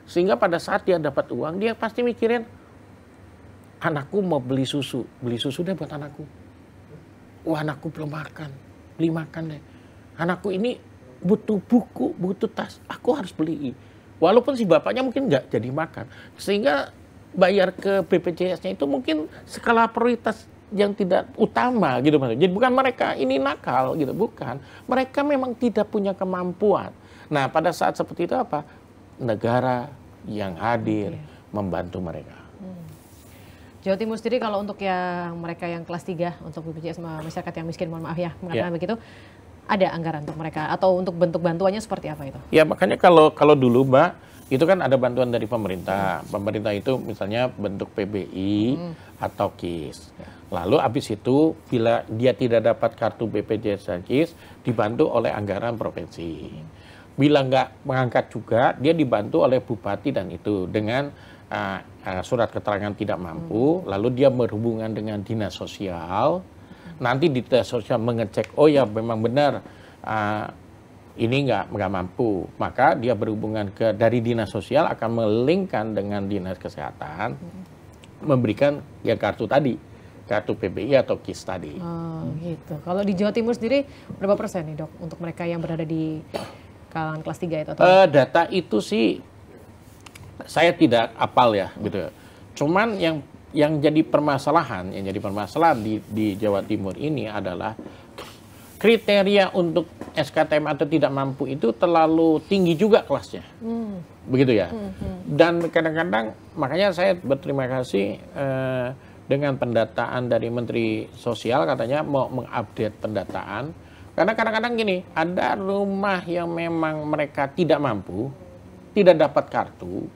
Sehingga pada saat dia dapat uang, dia pasti mikirin, anakku mau beli susu deh buat anakku. Wah anakku belum makan, beli makan deh. Anakku ini butuh buku, butuh tas, aku harus beli. Walaupun si bapaknya mungkin nggak jadi makan. Sehingga bayar ke BPJS-nya itu mungkin skala prioritas yang tidak utama gitu maksudnya. Jadi bukan mereka ini nakal gitu, bukan. Mereka memang tidak punya kemampuan. Nah pada saat seperti itu apa? Negara yang hadir membantu mereka. Jawa Timur sendiri kalau untuk yang mereka yang kelas 3 untuk BPJS masyarakat yang miskin, mohon maaf ya mengatakan begitu, ada anggaran untuk mereka atau untuk bentuk bantuannya seperti apa itu? Ya makanya kalau dulu Mbak, itu kan ada bantuan dari pemerintah. Pemerintah itu misalnya bentuk PBI atau KIS. Lalu habis itu bila dia tidak dapat kartu BPJS dan KIS, dibantu oleh anggaran provinsi. Bila nggak mengangkat juga, dia dibantu oleh bupati dan itu dengan surat keterangan tidak mampu, lalu dia berhubungan dengan dinas sosial, nanti dinas sosial mengecek, oh ya memang benar ini nggak mampu, maka dia berhubungan dari dinas sosial akan melingkan dengan dinas kesehatan, memberikan ya kartu tadi, kartu PBI atau KIS tadi. Oh gitu. Kalau di Jawa Timur sendiri berapa persen nih dok untuk mereka yang berada di kalangan kelas 3 itu? Data itu sih saya tidak apal ya, gitu. Cuman yang jadi permasalahan di Jawa Timur ini adalah kriteria untuk SKTM atau tidak mampu itu terlalu tinggi juga kelasnya, begitu ya. Dan kadang-kadang makanya saya berterima kasih dengan pendataan dari Menteri Sosial, katanya mau mengupdate pendataan. Karena kadang-kadang gini, ada rumah yang memang mereka tidak mampu, tidak dapat kartu,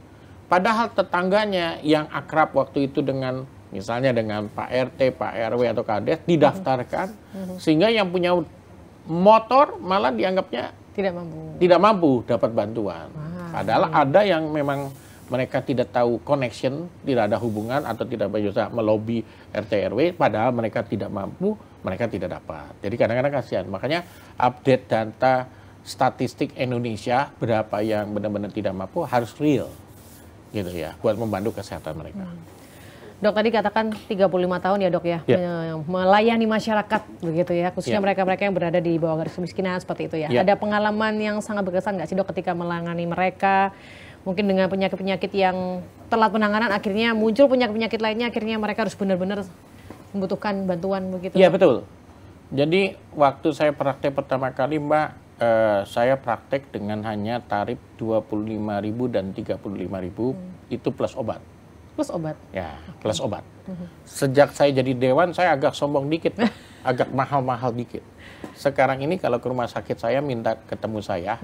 padahal tetangganya yang akrab waktu itu dengan, misalnya dengan Pak RT, Pak RW atau Kades, didaftarkan, sehingga yang punya motor malah dianggapnya tidak mampu dapat bantuan. Padahal ada yang memang mereka tidak tahu connection, tidak ada hubungan atau tidak bisa melobi RT RW, padahal mereka tidak mampu, mereka tidak dapat. Jadi kadang-kadang kasihan. Makanya update data statistik Indonesia berapa yang benar-benar tidak mampu harus real, gitu ya, buat membantu kesehatan mereka. Dok, tadi katakan 35 tahun ya dok ya, melayani masyarakat begitu ya, khususnya mereka-mereka yang berada di bawah garis kemiskinan seperti itu ya. Ada pengalaman yang sangat berkesan nggak sih dok ketika menangani mereka? Mungkin dengan penyakit-penyakit yang telat penanganan, akhirnya muncul penyakit-penyakit lainnya, akhirnya mereka harus benar-benar membutuhkan bantuan begitu. Iya betul. Jadi waktu saya praktek pertama kali Mbak, saya praktek dengan hanya tarif 25.000 dan 35.000 itu plus obat. Plus obat? Ya, plus obat. Sejak saya jadi dewan, saya agak sombong dikit, agak mahal-mahal dikit. Sekarang ini kalau ke rumah sakit saya minta ketemu saya,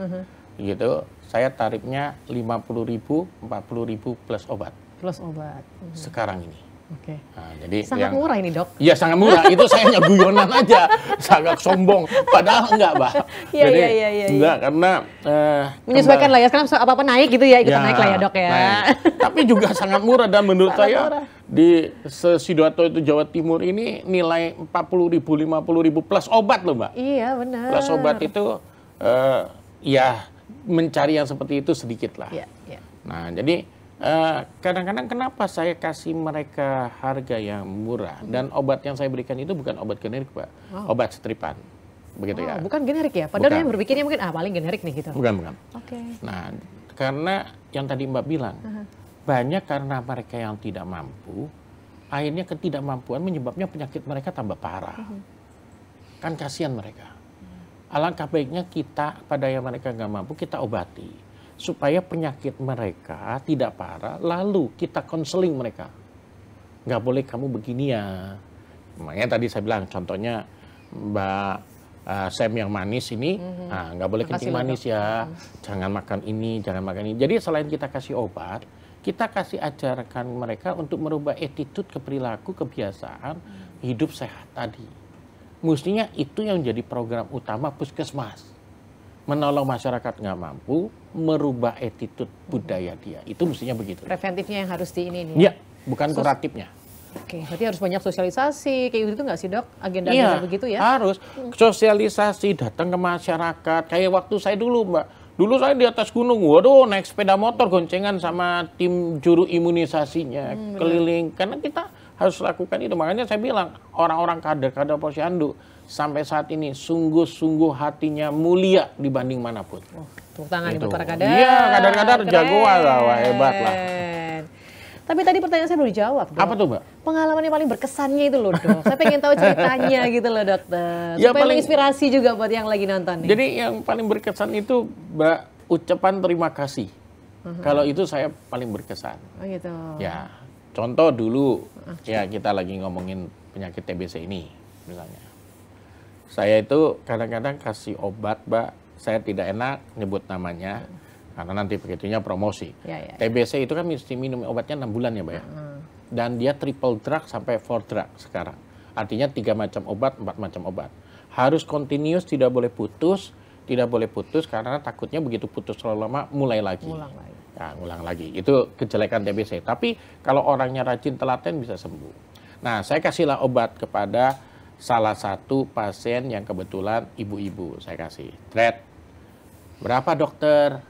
gitu, saya tarifnya 50.000, 40.000 plus obat. Plus obat. Sekarang ini. Oke. Nah, jadi sangat murah ini dok? Iya sangat murah, itu saya hanya guyonan aja, sangat sombong. Padahal enggak, Mbak. Jadi enggak, karena menyesuaikan lah ya, sekarang apa-apa naik gitu ya, ikutan naik lah ya dok ya. Naik. Tapi juga sangat murah dan menurut saya di Sidoarjo itu Jawa Timur ini nilai 40.000, 50.000 plus obat loh Mbak. Iya benar. Plus obat itu ya mencari yang seperti itu sedikit lah. Nah jadi kadang-kadang kenapa saya kasih mereka harga yang murah dan obat yang saya berikan itu bukan obat generik Pak, obat setripan, begitu ya. Bukan generik ya, padahal yang berpikirnya mungkin paling generik nih gitu. Bukan. Oke. Nah karena yang tadi Mbak bilang, banyak karena mereka yang tidak mampu, akhirnya ketidakmampuan menyebabnya penyakit mereka tambah parah. Kan kasihan mereka. Alangkah baiknya kita pada yang mereka nggak mampu kita obati supaya penyakit mereka tidak parah, lalu kita konseling mereka. Nggak boleh kamu begini ya. Makanya tadi saya bilang contohnya Mbak Sam yang manis ini, nggak boleh kencing manis ya, jangan makan ini, jangan makan ini. Jadi selain kita kasih obat, kita kasih ajarkan mereka untuk merubah attitude, perilaku, kebiasaan hidup sehat tadi. Mestinya itu yang jadi program utama puskesmas. Menolong masyarakat nggak mampu, merubah attitude budaya dia. Itu mestinya begitu. Preventifnya yang harus di ini nih. Iya, bukan kuratifnya. Oke, berarti harus banyak sosialisasi, kayak gitu nggak sih dok? Agenda-agenda begitu ya? Harus. Sosialisasi, datang ke masyarakat. Kayak waktu saya dulu Mbak. Dulu saya di atas gunung, waduh naik sepeda motor goncengan sama tim juru imunisasinya. Keliling, karena kita harus lakukan itu. Makanya saya bilang, orang-orang kader posyandu sampai saat ini sungguh-sungguh hatinya mulia dibanding manapun. Tepuk tangan buat para kader. Iya, kader-kader jagoan lah, wah, hebat lah. Tapi tadi pertanyaan saya belum dijawab, dok. Apa tuh, Mbak? Pengalaman yang paling berkesannya itu loh, dok. Saya pengen tahu ceritanya gitu loh, dokter. Ya, supaya menginspirasi juga buat yang lagi nonton nih. Jadi yang paling berkesan itu, Mbak, ucapan terima kasih. Kalau itu saya paling berkesan. Oh gitu. Ya, contoh dulu, ya kita lagi ngomongin penyakit TBC ini, misalnya. Saya itu kadang-kadang kasih obat, Mbak, saya tidak enak nyebut namanya, karena nanti begitunya promosi. TBC itu kan mesti minum obatnya 6 bulan ya, Mbak ya. Dan dia triple drug sampai 4 drug sekarang. Artinya 3 macam obat, 4 macam obat. Harus continuous, tidak boleh putus karena takutnya begitu putus terlalu lama mulai lagi. Ngulang lagi. Itu kejelekan TBC. Tapi kalau orangnya rajin telaten bisa sembuh. Nah, saya kasihlah obat kepada salah satu pasien yang kebetulan ibu-ibu. Saya kasih. Thread. Berapa dokter?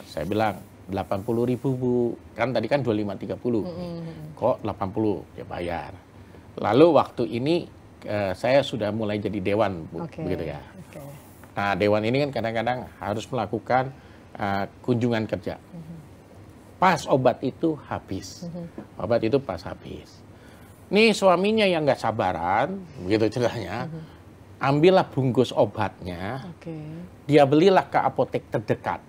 Saya bilang 80.000 Bu. Kan tadi kan 25.30. Kok 80? Ya bayar. Lalu waktu ini saya sudah mulai jadi dewan Bu. Begitu ya. Nah, Dewan ini kan kadang-kadang harus melakukan kunjungan kerja. Pas obat itu habis. Obat itu pas habis. Nih suaminya yang nggak sabaran, begitu ceritanya, ambillah bungkus obatnya, dia belilah ke apotek terdekat.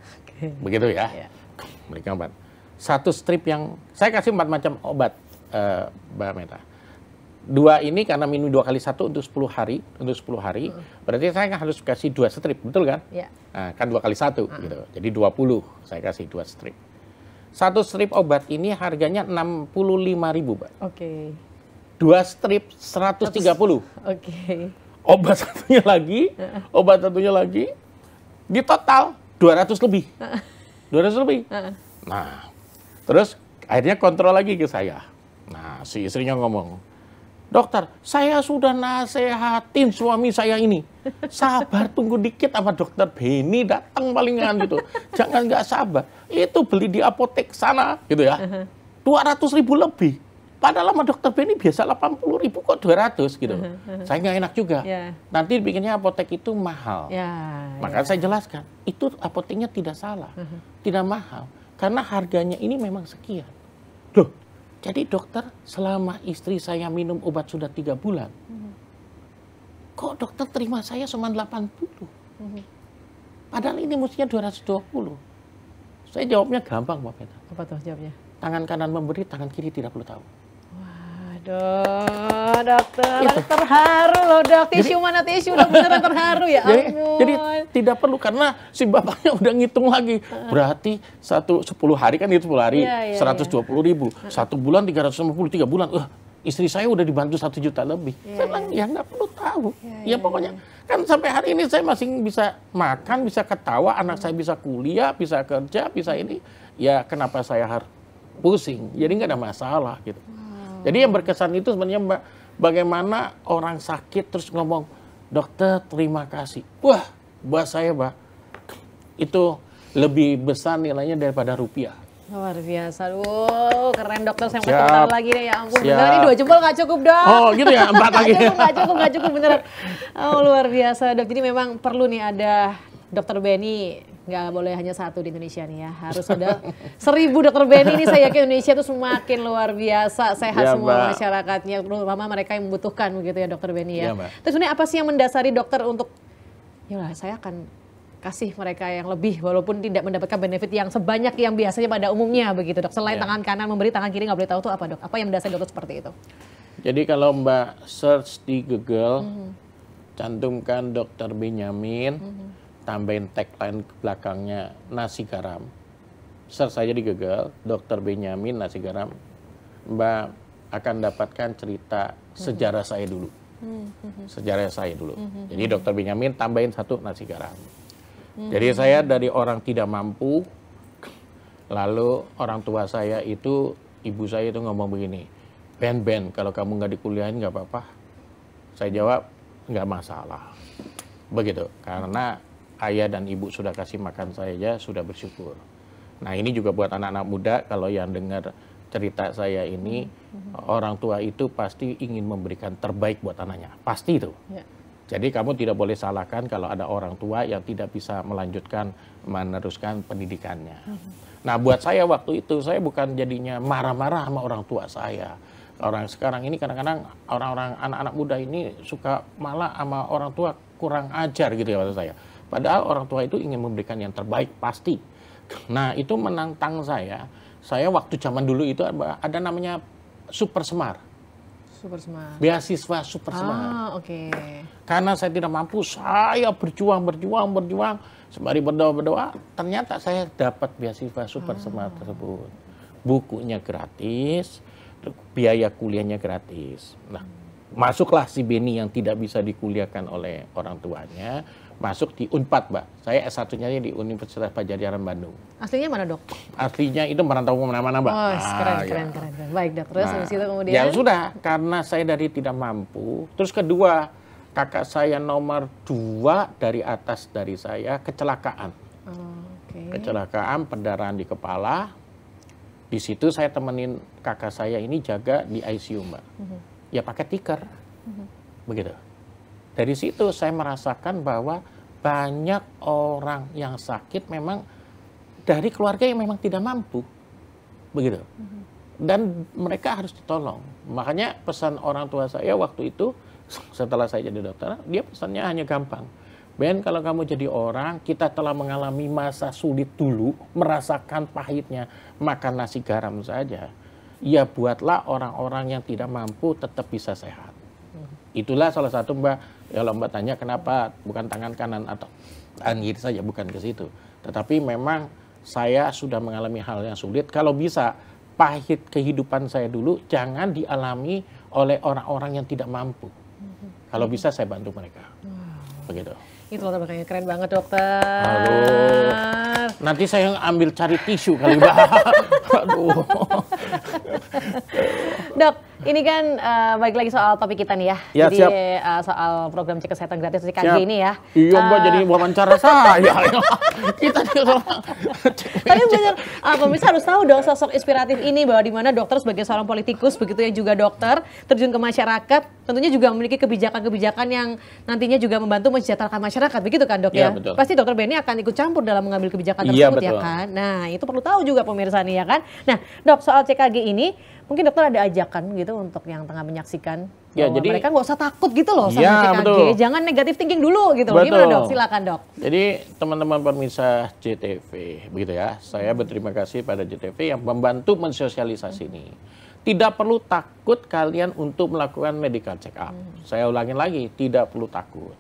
Begitu ya. Berikan obat. Satu strip yang, saya kasih 4 macam obat, Mbak Meta. 2 ini karena minum 2 kali 1 untuk 10 hari, berarti saya harus kasih 2 strip, betul kan? Ya. Nah, kan 2 kali 1, gitu. Jadi 20, saya kasih 2 strip. 1 strip obat ini harganya 65.000, Mbak. 2 strip 130. Obat satunya lagi, di total 200 lebih. 200 lebih. Nah, terus akhirnya kontrol lagi ke saya. Nah, si istrinya ngomong, dokter, saya sudah nasehatin suami saya ini. Sabar, tunggu dikit sama dokter Beni datang palingan gitu. Jangan nggak sabar. Itu beli di apotek sana gitu ya. 200.000 lebih. Padahal sama dokter Beni biasa 80.000 kok 200 gitu. Saya nggak enak juga. Nanti bikinnya apotek itu mahal. Maka saya jelaskan, itu apoteknya tidak salah. Tidak mahal. Karena harganya ini memang sekian. Loh, jadi dokter, selama istri saya minum obat sudah 3 bulan, kok dokter terima saya cuma 80? Padahal ini mestinya 220. Saya jawabnya gampang, Mbak Meta. Apa tuh jawabnya? Tangan kanan memberi, tangan kiri tidak perlu tahu. Waduh, dokter, terharu loh dok. Tisu mana tisu, udah beneran terharu ya ampun. Jadi tidak perlu, karena si bapaknya udah ngitung lagi. Berarti 10 hari kan itu 10 hari, 120.000. 1 bulan 350, 3 bulan. Istri saya udah dibantu 1 juta lebih. Saya bilang, ya nggak perlu tahu. Ya pokoknya, kan sampai hari ini saya masih bisa makan, bisa ketawa, anak saya bisa kuliah, bisa kerja, bisa ini. Ya kenapa saya harus pusing? Jadi nggak ada masalah gitu. Jadi yang berkesan itu sebenarnya Mbak, bagaimana orang sakit terus ngomong, dokter terima kasih. Wah, buat saya Mbak, itu lebih besar nilainya daripada rupiah. Luar biasa, keren dokter, saya mau komentar lagi deh, ya ampun. Beneran ini 2 jempol nggak cukup dok. Oh gitu ya, 4 lagi. Nggak cukup beneran. Oh luar biasa dok, jadi memang perlu nih ada dokter Beni. Nggak boleh hanya 1 di Indonesia nih ya, harus ada 1000 dokter Beni ini. Saya yakin Indonesia itu semakin luar biasa, sehat semua masyarakatnya, terutama mereka yang membutuhkan begitu ya dokter Beni ya. Terus sebenarnya apa sih yang mendasari dokter untuk, ya saya akan kasih mereka yang lebih walaupun tidak mendapatkan benefit yang sebanyak yang biasanya pada umumnya begitu dok. Selain tangan kanan memberi, tangan kiri nggak boleh tahu tuh apa dok? Apa yang mendasari dokter seperti itu? Jadi kalau Mbak search di Google, cantumkan dokter Benyamin, tambahin tagline ke belakangnya nasi garam. Search saja di Google, dokter Benyamin nasi garam. Mbak akan dapatkan cerita sejarah saya dulu. Sejarah saya dulu. Jadi dokter Benyamin tambahin 1 nasi garam. Jadi saya dari orang tidak mampu, lalu orang tua saya itu, ibu saya itu ngomong begini, Ben, kalau kamu nggak dikuliahin nggak apa-apa. Saya jawab, nggak masalah. Begitu, karena ayah dan ibu sudah kasih makan saya aja, sudah bersyukur. Nah ini juga buat anak-anak muda, kalau yang dengar cerita saya ini, orang tua itu pasti ingin memberikan terbaik buat anaknya, pasti itu. Jadi kamu tidak boleh salahkan kalau ada orang tua yang tidak bisa meneruskan pendidikannya. Nah buat saya waktu itu, saya bukan jadinya marah-marah sama orang tua saya. Orang sekarang ini kadang-kadang orang-orang anak-anak muda ini suka malah sama orang tua kurang ajar gitu ya maksud saya. Padahal orang tua itu ingin memberikan yang terbaik pasti. Nah itu menantang saya. Saya waktu zaman dulu itu ada namanya Super Semar. Beasiswa Super Semar. Karena saya tidak mampu, saya berjuang. Sembari berdoa, ternyata saya dapat beasiswa Super Semar tersebut. Bukunya gratis, biaya kuliahnya gratis. Nah, masuklah si Beni yang tidak bisa dikuliahkan oleh orang tuanya, masuk di Unpad, Mbak. Saya S1-nya di Universitas Padjadjaran Bandung. Aslinya mana, Dok? Aslinya itu merantau kemana-mana, Mbak. Oh, keren. Baik, Dok. Terus habis itu kemudian? Ya sudah, karena saya dari tidak mampu. Terus kedua, kakak saya nomor 2 dari atas dari saya kecelakaan. Kecelakaan, pendarahan di kepala. Di situ saya temenin kakak saya ini jaga di ICU, Mbak. Ya pakai tikar. Begitu. Dari situ saya merasakan bahwa banyak orang yang sakit memang dari keluarga yang memang tidak mampu, begitu. Dan mereka harus ditolong. Makanya pesan orang tua saya waktu itu, setelah saya jadi dokter, dia pesannya hanya gampang. Ben, kalau kamu jadi orang, kita telah mengalami masa sulit dulu, merasakan pahitnya makan nasi garam saja. Ya buatlah orang-orang yang tidak mampu tetap bisa sehat. Itulah salah satu Mbak, kalau Mbak tanya kenapa bukan tangan kanan atau tangan kiri saja, bukan ke situ. Tetapi memang saya sudah mengalami hal yang sulit, kalau bisa pahit kehidupan saya dulu jangan dialami oleh orang-orang yang tidak mampu. Kalau bisa saya bantu mereka. Begitu. Itu latar belakangnya keren banget dokter. Halo. Nanti saya ambil cari tisu kali Mbak. Aduh. Dok, ini kan balik lagi soal topik kita nih ya. Ya, jadi soal program cek kesehatan gratis CKG ini ya. Iya Mbak, jadi wawancara saya. Kita Tapi benar, pemirsa harus tahu dong sosok inspiratif ini, bahwa di mana dokter sebagai seorang politikus begitu yang juga dokter terjun ke masyarakat, tentunya juga memiliki kebijakan-kebijakan yang nantinya juga membantu mensejahterakan masyarakat, begitu kan dok ya? Betul. Pasti dokter Benny akan ikut campur dalam mengambil kebijakan tersebut ya kan? Nah itu perlu tahu juga pemirsa nih ya kan? Nah dok, soal CKG ini mungkin dokter ada ajakan gitu untuk yang tengah menyaksikan, ya, bahwa jadi mereka nggak usah takut gitu loh sama ya, CKG, betul. Jangan negatif thinking dulu gitu loh. Gimana dok? Silakan dok. Jadi teman-teman pemirsa JTV, begitu ya, saya berterima kasih pada JTV yang membantu mensosialisasi ini. Tidak perlu takut kalian untuk melakukan medical check up. Saya ulangin lagi, tidak perlu takut.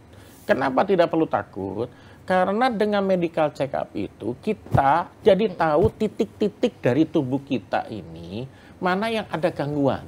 Kenapa tidak perlu takut? Karena dengan medical check up itu kita jadi tahu titik-titik dari tubuh kita ini mana yang ada gangguan.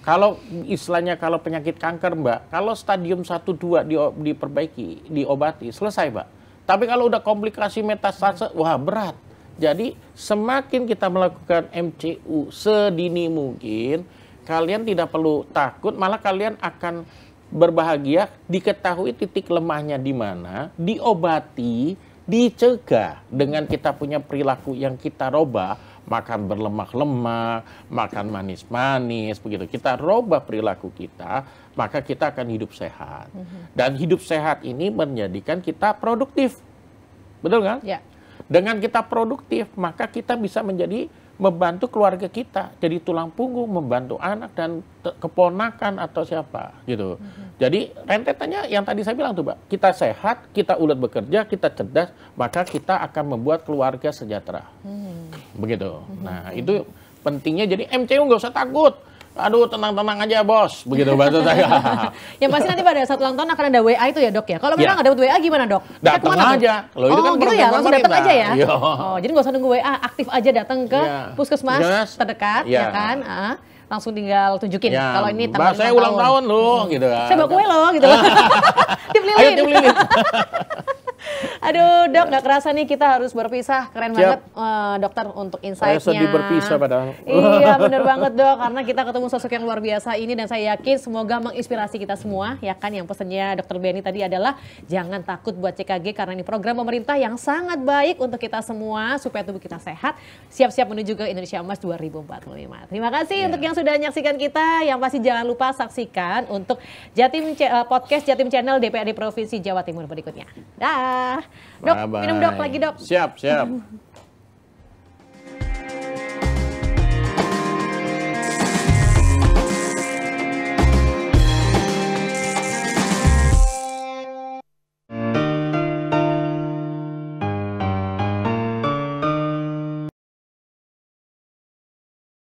Kalau istilahnya kalau penyakit kanker Mbak, kalau stadium 1-2 diperbaiki, diobati, selesai Mbak. Tapi kalau udah komplikasi metastase, wah berat. Jadi semakin kita melakukan MCU sedini mungkin, kalian tidak perlu takut, malah kalian akan berbahagia, diketahui titik lemahnya di mana, diobati, dicegah dengan kita punya perilaku yang kita robah. Makan berlemak-lemak, makan manis-manis, begitu. Kita robah perilaku kita, maka kita akan hidup sehat. Dan hidup sehat ini menjadikan kita produktif. Betul kan? Ya. Dengan kita produktif, maka kita bisa menjadi membantu keluarga kita, jadi tulang punggung, membantu anak dan keponakan atau siapa, gitu. Jadi rentetannya yang tadi saya bilang tuh, Mbak, kita sehat, kita ulet bekerja, kita cerdas, maka kita akan membuat keluarga sejahtera, begitu. Nah itu pentingnya. Jadi MCU nggak usah takut. Aduh, tenang-tenang aja bos, begitu bantu saya. Yang pasti nanti pada saat ulang tahun akan ada WA itu ya dok ya. Kalau memang nggak dapat WA gimana dok? Datang aja. Loh, itu kan gitu ya, langsung datang aja ya. Yo. Oh, jadi nggak usah nunggu WA, aktif aja datang ke puskesmas terdekat, ya kan? Langsung tinggal tunjukin kalau ini tanggal saya ulang tahun loh, gitu kan. Saya bawa kue loh, gitu loh. Tip lilin. Ayo tip lilin. Aduh dok, nggak kerasa nih kita harus berpisah. Keren banget dokter untuk insight-nya. Saya sedih berpisah padahal. Iya bener banget dok, karena kita ketemu sosok yang luar biasa ini. Dan saya yakin semoga menginspirasi kita semua. Ya kan, yang pesannya dokter Benny tadi adalah jangan takut buat CKG, karena ini program pemerintah yang sangat baik untuk kita semua. Supaya tubuh kita sehat, siap-siap menuju ke Indonesia Emas 2045. Terima kasih untuk yang sudah menyaksikan kita. Yang pasti jangan lupa saksikan untuk podcast Jatim Channel DPRD Provinsi Jawa Timur berikutnya. Dah. Dok, minum dok lagi dok. Siap.